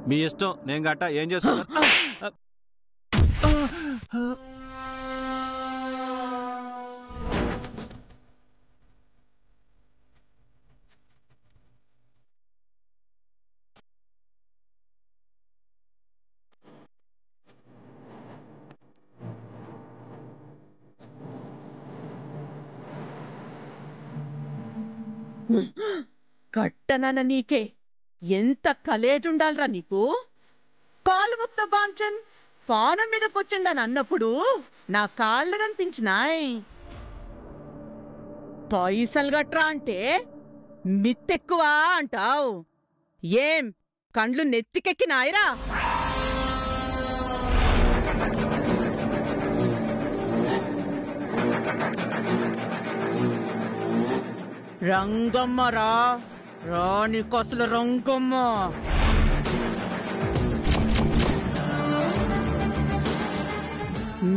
మీ ఇష్టం, నేను గట్ట ఏం చేసుకుంటా. కట్టనన్న నీకే ఎంత కలేజుండాలరా నీకు. కాలు ముక్త బాంచన్ పానం మీద కూర్చుందని అన్నప్పుడు నా కాళ్ళు కనిపించినాయ్. పైసలు గట్రా అంటే మిత్తెక్కువ అంటావు. ఏం కండ్లు నెత్తికెక్కినాయరా? రంగమ్మరా, రాణి కొసలు రంగమ్మ.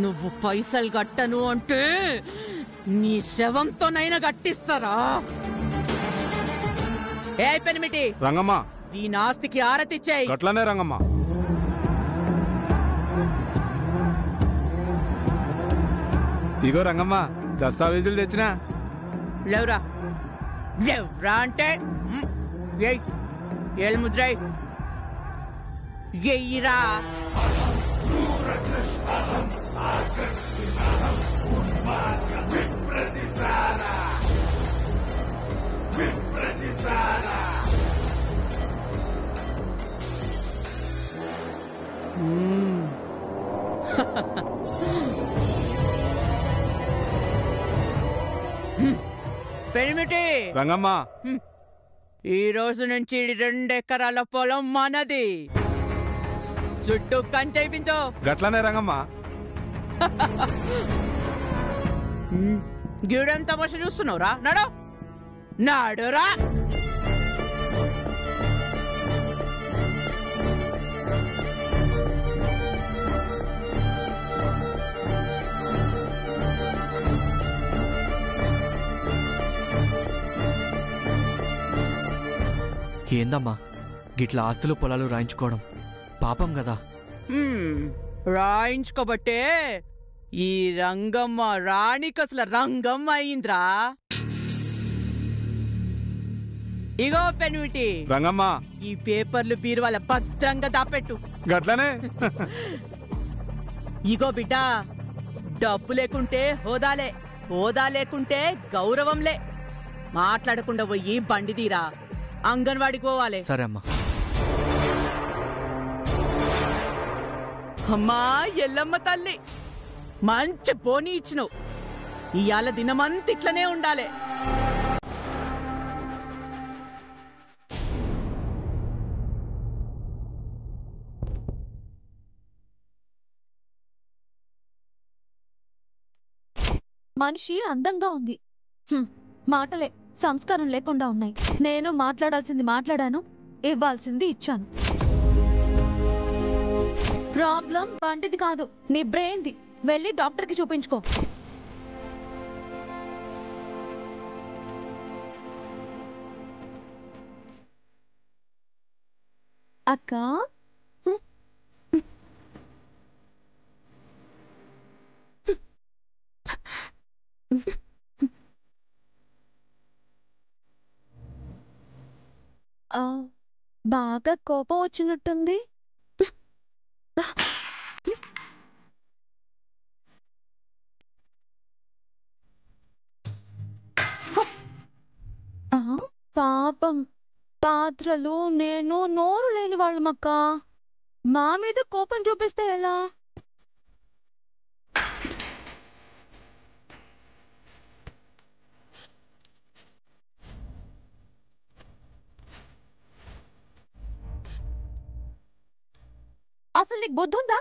నువ్వు పైసలు గట్టను అంటే నీ శవంతోనైనా గట్టిస్తారా? ఏ పెనిమిటి రంగమ్మ, ఈ నాస్తికి ఆరతిచ్చాయి. గట్లనే రంగమ్మ. ఇగో రంగమ్మ, దస్తావేజులు తెచ్చినా. లేవురా లేవురా అంటే ఏళ్ళు ముద్రై ఎయ్యిరా. పెనిమిటి రంగమ్మ, ఈ రోజు నుంచి 2 ఎకరాల పొలం మనది. చుట్టూ కంచెపించో. గట్లనే రంగమ్మ. గీడెం తమాష చూస్తున్నావురా? నడు నాడురా. ఏందమ్మా గిట్ల ఆస్తులు పొలాలు రాయించుకోవడం పాపం కదా. రాయించుకోబట్టే ఈ రంగమ్మ రాణికసల రంగమ్మ అయింద్రా. ఇగో పెనిమిటి రంగమ్మ, ఈ పేపర్లు బీరువాల భద్రంగా దాపెట్టు. గట్లనే. ఇగో బిడ్డ, డబ్బు లేకుంటే హోదాలే, హోదా లేకుంటే గౌరవంలే. మాట్లాడకుండా పోయి బండి తీరా, అంగన్వాడికి పోవాలి. సరే అమ్మా. అమ్మా ఎల్లమ్మ తల్లి, మంచి పోనీ ఇచ్చినవు. ఇవాళ దినమంత ఇట్లనే ఉండాలి. మనిషి అందంగా ఉంది, మాటలే సంస్కారం లేకుండా ఉన్నాయి. నేను మాట్లాడాల్సింది మాట్లాడాను, ఇవ్వాల్సింది ఇచ్చాను. ప్రాబ్లం బండిది కాదు, నీ బ్రెయిన్ది. వెళ్ళి డాక్టర్కి చూపించుకో. అక్క, బాగా కోపం వచ్చినట్టుంది. పాపం, పాత్రలు నేను నోరు లేని వాళ్ళమక్క. మా మీద కోపం చూపిస్తే ఎలా? అసలు నీకు బుద్ధి ఉందా?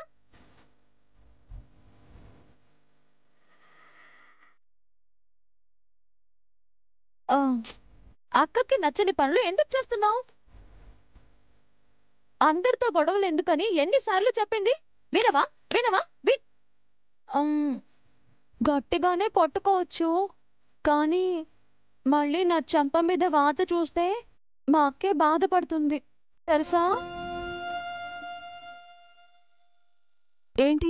అక్కకి నచ్చని పనులు ఎందుకు చేస్తున్నావు? అందరితో గొడవలు ఎందుకని ఎన్నిసార్లు చెప్పింది? వినవా వినవా? గట్టిగానే కొట్టుకోవచ్చు, కానీ మళ్ళీ నా చెంప మీద వాత చూస్తే మా అక్కే బాధపడుతుంది తెలుసా? ఏంటి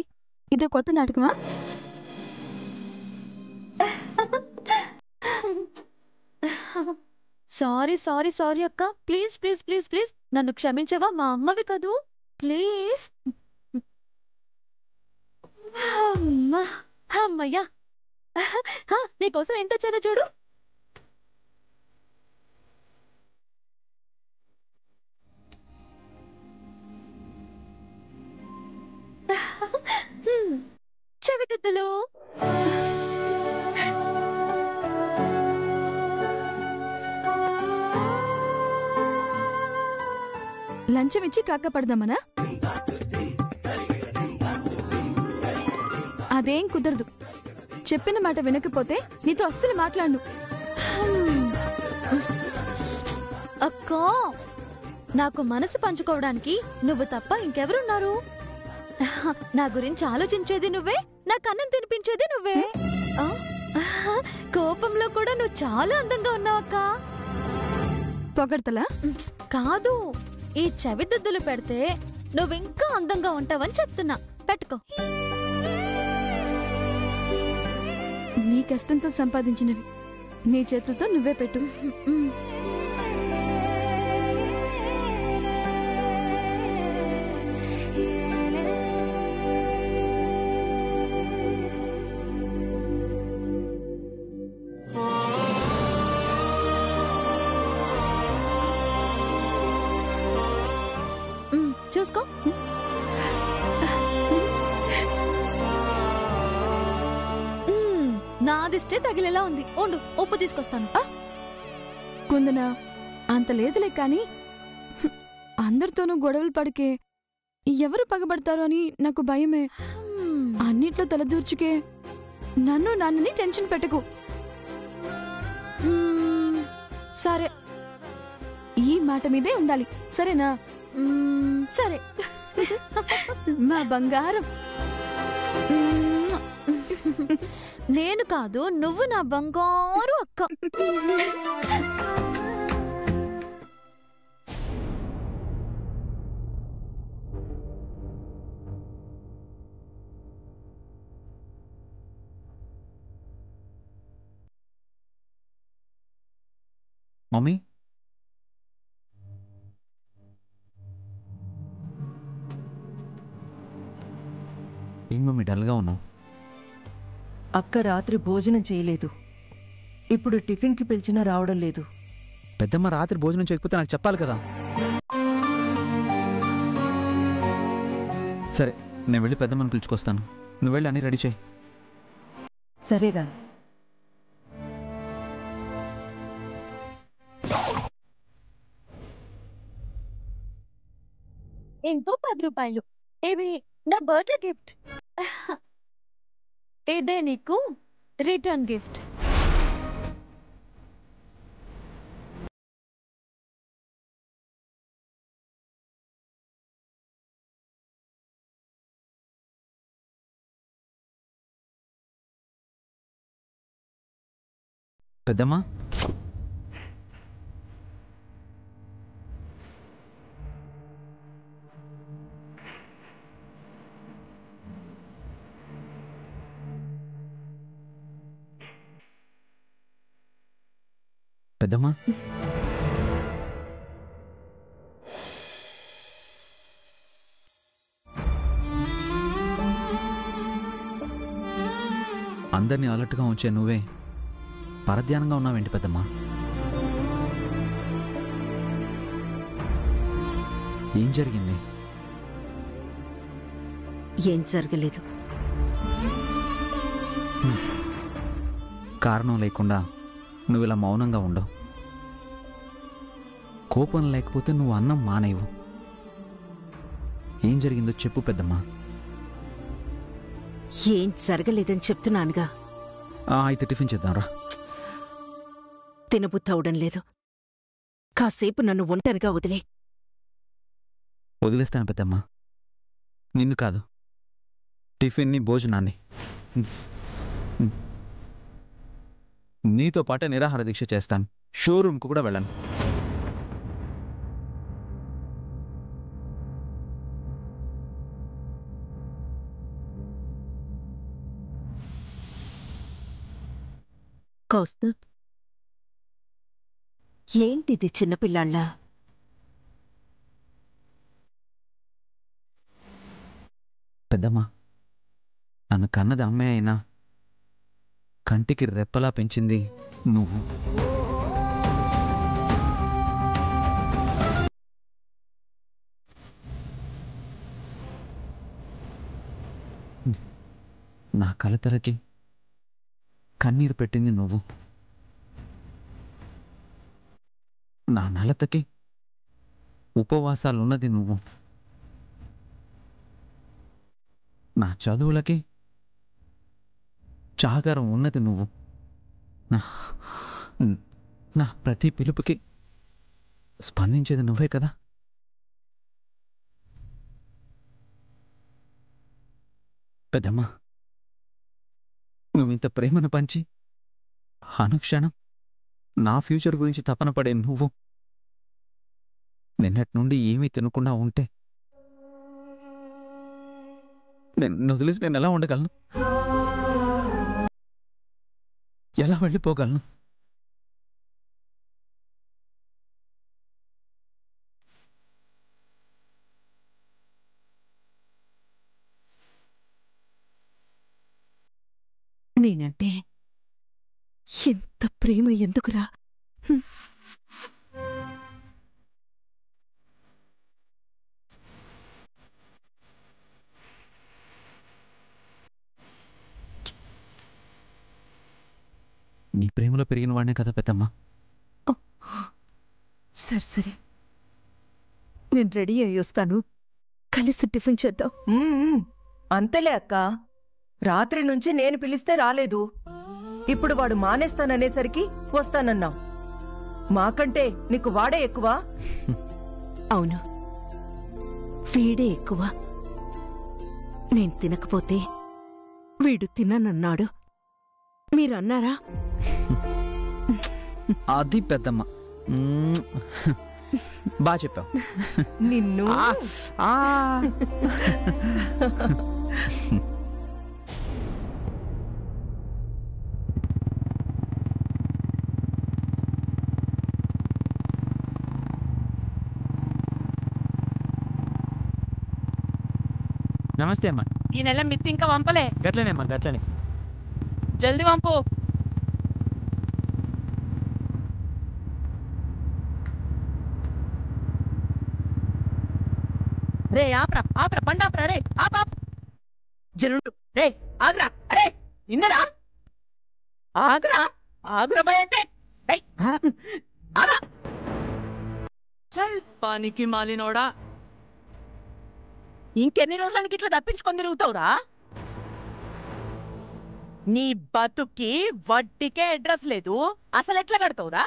ఇది కొత్త నాటకమా? సారీ సారీ సారీ అక్క, ప్లీజ్ ప్లీజ్ ప్లీజ్ ప్లీజ్ నన్ను క్షమించవా? మా అమ్మవి కదూ, ప్లీజ్. అమ్మయ్యా, నీకోసం ఎంత వచ్చానో చూడు. చెవితిత్తులు. లంచం ఇచ్చి కాక పడదామనా? అదేం కుదరదు. చెప్పిన మాట వినకపోతే నీతో అస్సలు మాట్లాడను. అక్కా, నాకు మనసు పంచుకోవడానికి నువ్వు తప్ప ఇంకెవరున్నారు? నా గురించి ఆలోచించేది నువ్వే, నాకు అన్నం తినిపించేది నువ్వే. కోపంలో కూడా నువ్వు చాలా అందంగా ఉన్నావక్కా. పొగడతలా? కాదు, ఈ చెవిదిద్దులు పెడితే నువ్వింకా అందంగా ఉంటావని చెప్తున్నా. పెట్టుకో. నీ కష్టంతో సంపాదించినవి నీ చేతులతో నువ్వే పెట్టు. చూసుకో. నాదిష్టే తగిలేలా ఉంది. ఉండు, ఉప్పు తీసుకొస్తాను. కుందనా, అంత లేదులే కాని అందరితోనూ గొడవలు పడికే ఎవరు పగబడతారో అని నాకు భయమే. అన్నిట్లో తలదూర్చుకే నన్ను నాన్నని టెన్షన్ పెట్టకు. సరే, ఈ మాట మీదే ఉండాలి, సరేనా? సరే. మా బంగారం. నేను కాదు, నువ్వు నా బంగారు అక్క. మమ్మీ, ఏం మమ్మీ డల్గా ఉన్నావు? అక్క రాత్రి భోజనం చేయలేదు. ఇప్పుడు టిఫిన్కి పిలిచినా రావడం లేదు. పెద్దమ్మ రాత్రి భోజనం చేయకపోతే నాకు చెప్పాలి కదా. సరే, నేను వెళ్ళి పెద్దమ్మని పిలుచుకొస్తాను. నువ్వు వెళ్ళి అన్నీ రెడీ చేయి. సరేరా. ఇంకో 10 రూపాయలు. ఇవి నా బర్త్డే గిఫ్ట్. ఇదే నీకు రిటర్న్ గిఫ్ట్. పెద్దమ్మ, పెద్దమ్మ, అందరినీ అలర్ట్గా ఉంచే నువ్వే పరధ్యానంగా ఉన్నావేంటి పెద్దమ్మ? ఏం జరిగింది? ఏం జరగలేదు. కారణం లేకుండా నువ్వు ఇలా మౌనంగా ఉండవు. కోపం లేకపోతే నువ్వు అన్నం మానేవు. ఏం జరిగిందో చెప్పు పెద్దమ్మా. ఏం జరగలేదని చెప్తున్నానుగా. అయితే టిఫిన్ చేద్దాంరా. తినబుద్ధవడం లేదు. కాసేపు నన్ను ఒంటరిగా వదిలే. వదిలేస్తాను పెద్దమ్మా, నిన్ను కాదు, టిఫిన్ని, భోజనాన్ని. నీతో పాటే నిరాహార దీక్ష చేస్తాను. షోరూమ్కు కూడా వెళ్ళను. కౌస్తవ్, ఏంటిది చిన్నపిల్లాళ్ళ? పెద్దమ్మ, నన్ను కన్నది అమ్మే అయినా కంటికి రెప్పలా పెంచింది నువ్వు. నా కలతలకి కన్నీరు పెట్టింది నువ్వు. నా నలతకి ఉపవాసాలున్నది నువ్వు. నా చదువులకి జాగారం ఉన్నది నువ్వు. నా నా ప్రతి పిలుపుకి స్పందించేది నువ్వే కదా. పెద్దమ్మా, నువ్వు ఇంత ప్రేమను పంచి అనుక్షణం నా ఫ్యూచర్ గురించి తపన పడే నువ్వు నిన్నటి నుండి ఏమీ తినకుండా ఉంటే నేను వదిలేసి నేను ఎలా ఉండగలను? ఎలా వెళ్ళిపోగలను? నేనంటే ఇంత ప్రేమ ఎందుకురా? హ్మ్. నీ ప్రేమలో పెరిగిన వాడినే కదా పెద్దమ్మా. సరే, నేను రెడీ అయ్యి వస్తాను. కలిసి టిఫిన్ చేద్దాం. అంతేలే అక్క. రాత్రి నుంచి నేను పిలిస్తే రాలేదు. ఇప్పుడు వాడు మానేస్తాననేసరికి వస్తానన్నావు. మాకంటే నీకు వాడే ఎక్కువ. అవును, వీడే ఎక్కువ. నేను తినకపోతే వీడు తిననన్నాడు. మీరన్నారా? అది పెద్దమ్మ. బాగా చెప్పావు. నిన్ను నమస్తే అమ్మా. ఈ నెల మిత్తి ఇంకా వంపలే. గట్లనే అమ్మా, గట్లనే. జల్దీ వంపు. రే ఆప్రా ఆప్రా బండాప్రా. రే ఆప్ జరుండు. రే ఆగ్రా. అరే నిన్నరా ఆగ్రా. ఆగ్రా భయ అంటే ఆగ్రా. చల్ పానికి మాలినోడా, ఇంకెన్ని రోజులకి ఇట్లా తప్పించుకొని తిరుగుతావురా? నీ బతుక్కి వడ్డీకే అడ్రస్ లేదు. అసలు ఎట్లా కడతావురా?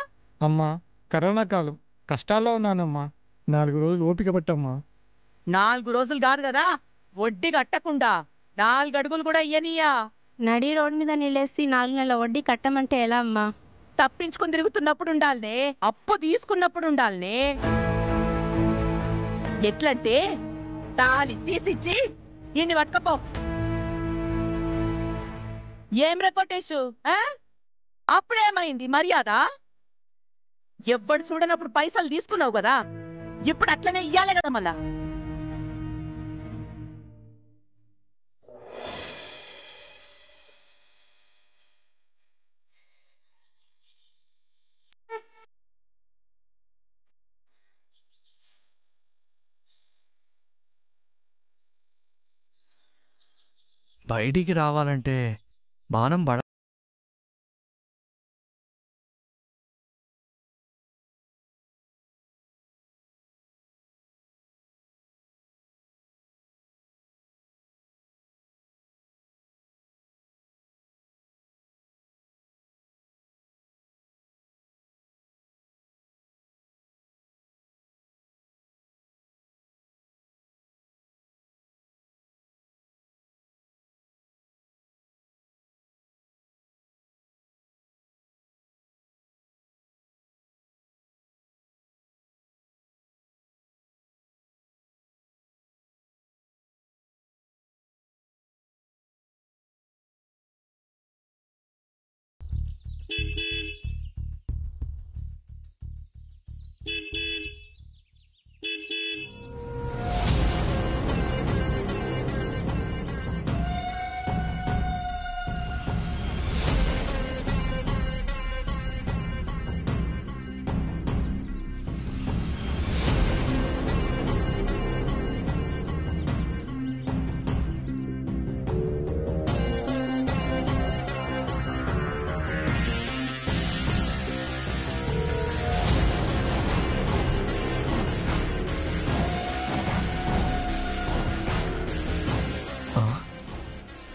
అమ్మా, కరోనా కాలం కష్టాల్లో ఉన్నానమ్మా. 4 రోజులు ఓపిక పట్టమ్మా. 4 రోజులు కాదు కదా, వడ్డీ కట్టకుండా 4 అడుగులు కూడా ఇయ్యనియ్యా. నడి రోడ్ మీద నిలేసి 4 నెలల వడ్డీ కట్టమంటే ఎలా అమ్మా? తప్పించుకుని తిరుగుతున్నప్పుడు ఉండాలనే, అప్పు తీసుకున్నప్పుడు ఉండాలనే. ఎట్లంటే తాళి తీసిచ్చి ఇన్ని పట్టుకపో. ఏం రెకొట్టేసు? అప్పుడేమైంది మర్యాద? ఎవ్వడు చూడనప్పుడు పైసలు తీసుకున్నావు కదా, ఇప్పుడు అట్లనే ఇయ్యాలే కదా మళ్ళా. బయటికి రావాలంటే బాణం పడ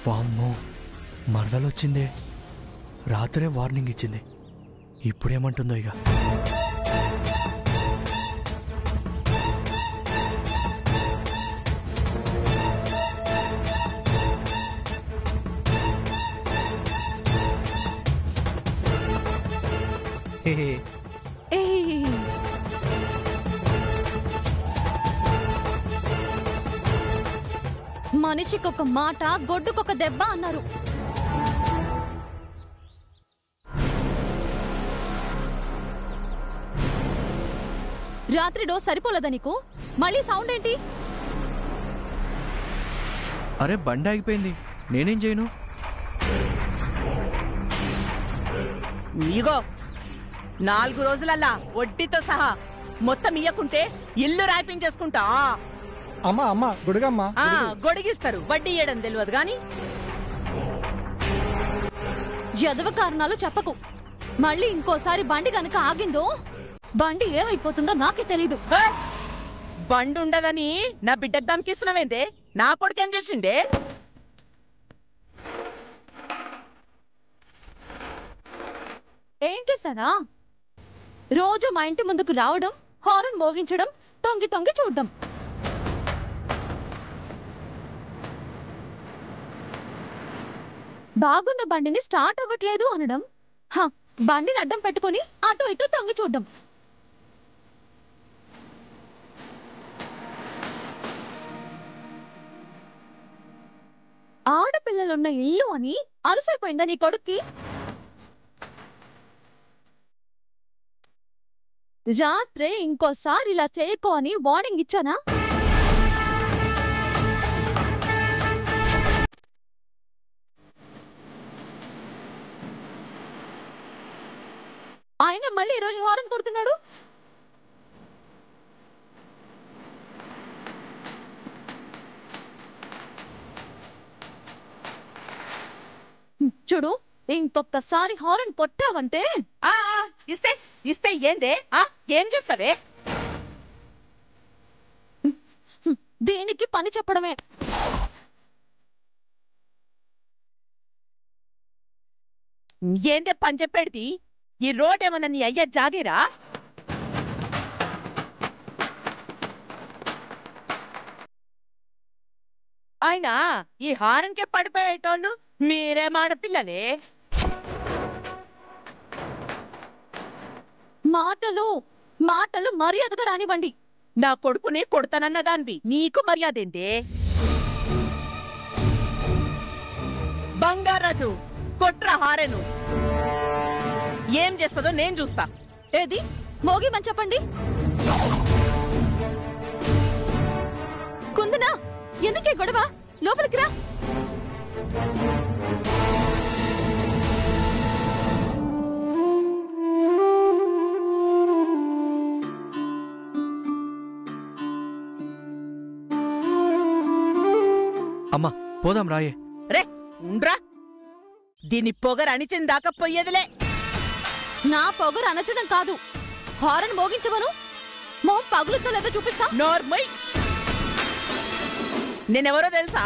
వామ్మో, మరదలొచ్చిందే. రాత్రే వార్నింగ్ ఇచ్చింది. ఇప్పుడేమంటుందో ఇక. ఏయ్, మనిషికొక మాట గొడ్డుకొక దెబ్బ అన్నారు. రాత్రి డోస్ సరిపోలేదా నీకు? మళ్ళీ సౌండ్ ఏంటి? అరే బండి ఆగిపోయింది, నేనేం చేయను? ఇగో 4 రోజులల్లా వడ్డీతో సహా మొత్తం ఇయ్యకుంటే ఇల్లు రాయిపించేసుకుంటా. అమ్మా అమ్మా గుడుగమ్మా. గొడిగిస్తారు, వడ్డీ ఇయ్యడం తెలియదు గాని. ఎదవ కారణాలు చెప్పకు. మళ్ళీ ఇంకోసారి బండి గనక ఆగిందో బండి ఏమైపోతుందో నాకే తెలీదు. బండి ఉండదని నా బిడ్డకు దమ్కిస్తున్నావేందే? నా కొడుకేం చేసిండే? ఏం చేశానా? రోజు మా ఇంటి ముందుకు రావడం, హారన్ మోగించడం, తొంగి తొంగి చూడడం. బాగున్న బండిని స్టార్ట్ అవ్వట్లేదు అనడం, బండిని అడ్డం పెట్టుకుని అటు ఇటు తొంగి చూడడం. ఆడపిల్లలున్న ఇల్లు అని అలసైపోయిందా నీ కొడుక్కి? రాత్రే ఇంకోసారి ఇలా చేయకో అని వార్నింగ్ ఇచ్చానా? ఆయన మళ్ళీ ఈరోజు హారన్ కొడుతున్నాడు. చూడు, ఇంకొకసారి హారన్ కొట్టావంటే ఇస్తే ఇస్తే ఏందే? ఏం చేస్తావే? దేనికి పని చెప్పడమే. ఏందే పని చెప్పేది? ఈ రోడ్ ఏమన్నా నీ అయ్యా జాగిరా? ఆయన ఈ హారన్కే పడిపోయేటోళ్ళు మీరే మాడపిల్లలే. మాటలు మాటలు మర్యాదగా రానివ్వండి. నా కొడుకుని కొడతానన్న దానివి నీకు మర్యాదేందే? బంగారాజు కొట్రా హారెను. ఏం చేస్తుందో నేను చూస్తా. ఏది మోగిమని చెప్పండి. కుందనా, ఎందుకే గొడవ? లోపలికి రా. అమ్మా పోదాం రాయే. రే ఉండ్రా, దీని పొగరు అణిచిన దాకా పోయేదిలే. నా పొగరు అనచడం కాదు, హారన్ మోగించవను. మొహం పగులుతో లేదో చూపిస్తా. నోర్మై, నేనెవరో తెలుసా?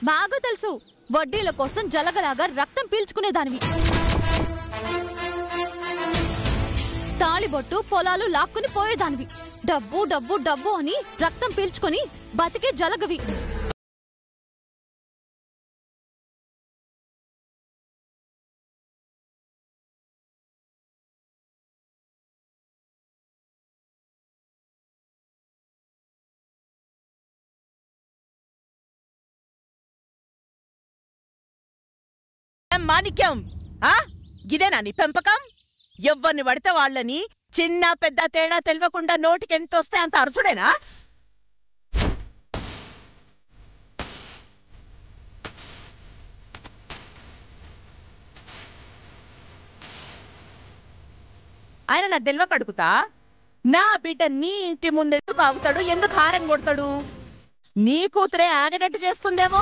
బాగా తెలుసు. వడ్డీల కోసం జలగలాగా రక్తం పీల్చుకునేదానివి. తాళిబొట్టు పొలాలు లాక్కుని పోయేదానివి. డబ్బు డబ్బు డబ్బు అని రక్తం పీల్చుకుని బతికే జలగవి. మాణిక్యం, గిదేనా నీ పెంపకం? ఎవ్వరిని పడితే వాళ్ళని చిన్న పెద్ద తేడా తెలియకుండా నోటికి ఎంత వస్తే అంత అరుచుడేనా? ఆయన నా తెల్వ కడుగుతా, నా బిడ్డ నీ ఇంటి ముందెందుకు ఆగుతాడు, ఎందుకు హారం కొడతాడు? నీ కూతురే ఆగేటట్టు చేస్తుందేమో.